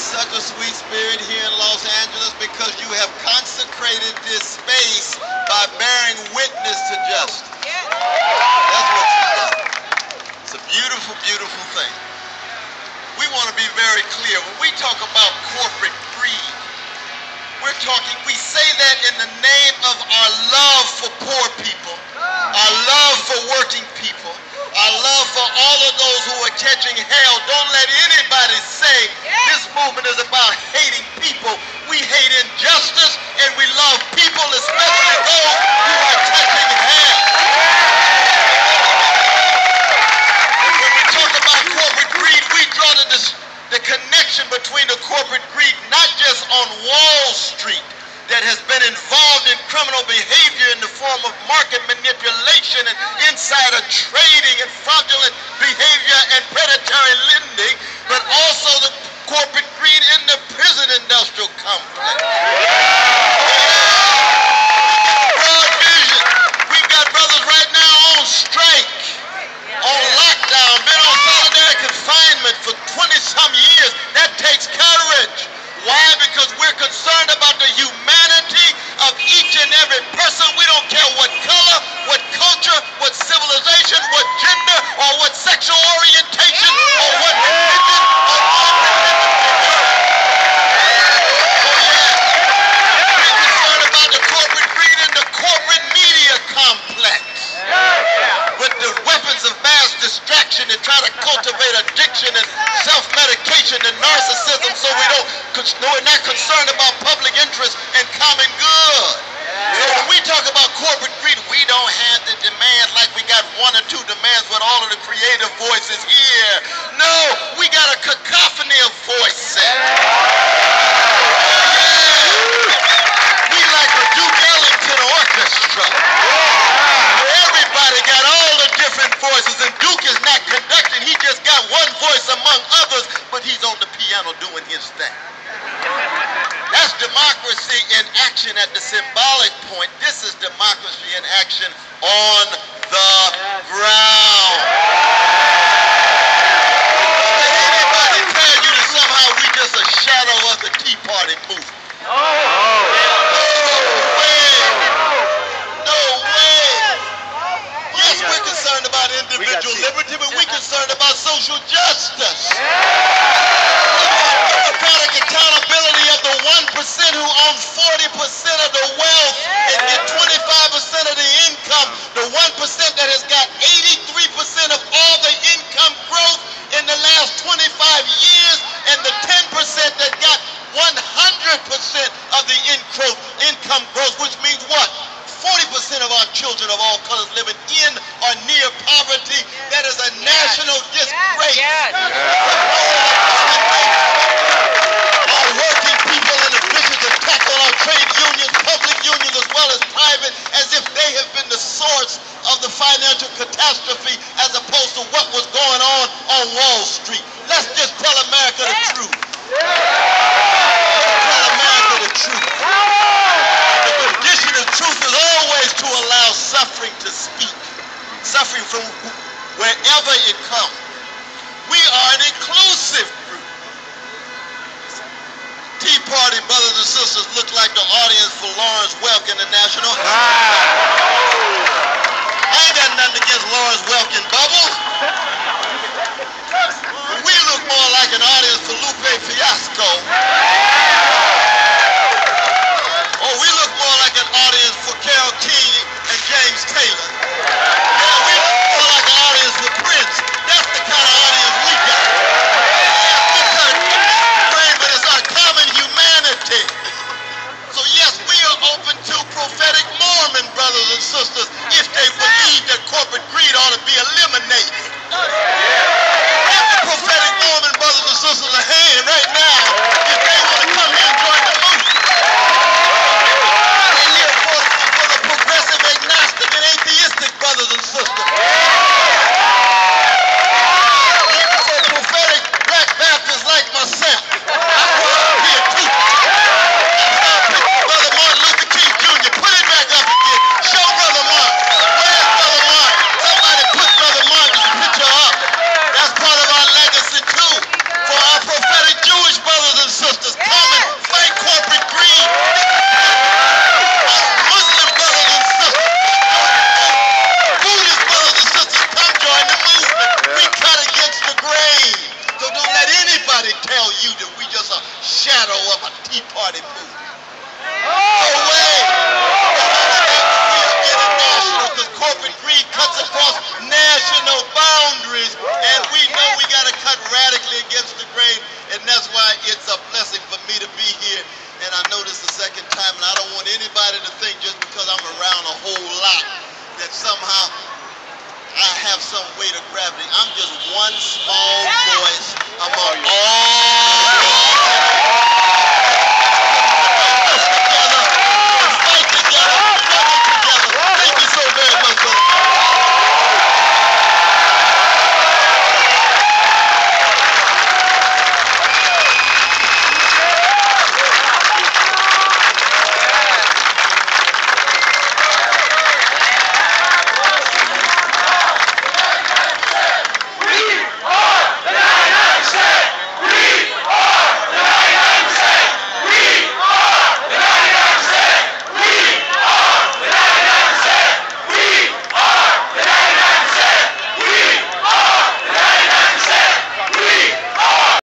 such a sweet spirit here in Los Angeles because you have consecrated this space by bearing witness to justice. That's what you've done. It's a beautiful, beautiful thing. We want to be very clear. When we talk about corporate greed, we say that in the name of our love for poor people, our love for working people, our love for all of those who are catching hell. Don't let anybody say this movement is about hating people. We hate injustice and we love people, especially those who are catching hell. When we talk about corporate greed, we draw the connection between the corporate greed, not just on Wall Street, that has been involved in criminal behavior in the form of market manipulation and insider trading and fraudulent behavior and predatory lending, but also the corporate greed in the prison industrial complex. Broad vision. We've got brothers right now on strike, on lockdown, been on solitary confinement for 20-some years. That takes courage. Why? Because we're concerned about the humanity of each and every person. We don't care what color, what culture, what civilization, what gender, or what sexual orientation, or what religion, or what religion. We're concerned about the corporate greed in the corporate media complex. With the weapons of mass distraction to try to cultivate addiction and self-medication and narcissism, so we're not concerned about public interest and common good. So when we talk about corporate greed, we don't have the demands like we got one or two demands with all of the creative voices here. No, we got a cacophony of voices. We like a Duke Ellington orchestra. Everybody got all the different voices, and Duke is not conducting. He just got one voice among others, but he's on the piano doing his thing. That's democracy in action at the symbolic point. This is democracy in action on the ground. Did anybody tell you that somehow we just a shadow of the Tea Party movement? We're concerned about individual liberty, but we're concerned about social justice. Democratic accountability of the 1% who own 40% of the wealth and get 25% of the income. The 1% that has got 83% of all the income growth in the last 25 years, and the 10% that got 100% of the income growth, which means what? 40% of our children of all colors living in or near poverty. That is a national disgrace. Our working people and the vicious attack on our trade unions, public unions as well as private, as if they have been the source of the financial catastrophe as opposed to what was going on Wall Street. Let's just tell America the truth. Tell America the truth. The condition of truth is always to allow suffering to speak. Suffering from wherever it comes. We are an inclusive group. Tea Party brothers and sisters look like the audience for Lawrence Welk in the National High. I ain't got nothing against Lawrence Welk and Bubbles. We look more like an audience for Lupe Fiasco. Or we look more like an audience for Carole King and James Taylor. Or we look more like an audience for Prince. That's the kind of audience we got. But it's our common humanity. So yes, we are open to prophetic Mormon brothers and sisters if they believe that corporate greed ought to be eliminated. Give the prophetic Mormon brothers and sisters a hand right now if they want to tell you that we just a shadow of a Tea Party movement. No way! We are international because corporate greed cuts across national boundaries, and we know we got to cut radically against the grain, and that's why it's a blessing for me to be here. And I know this the second time, and I don't want anybody to think just because I'm around a whole lot that somehow I have some weight of gravity. I'm just one small voice among all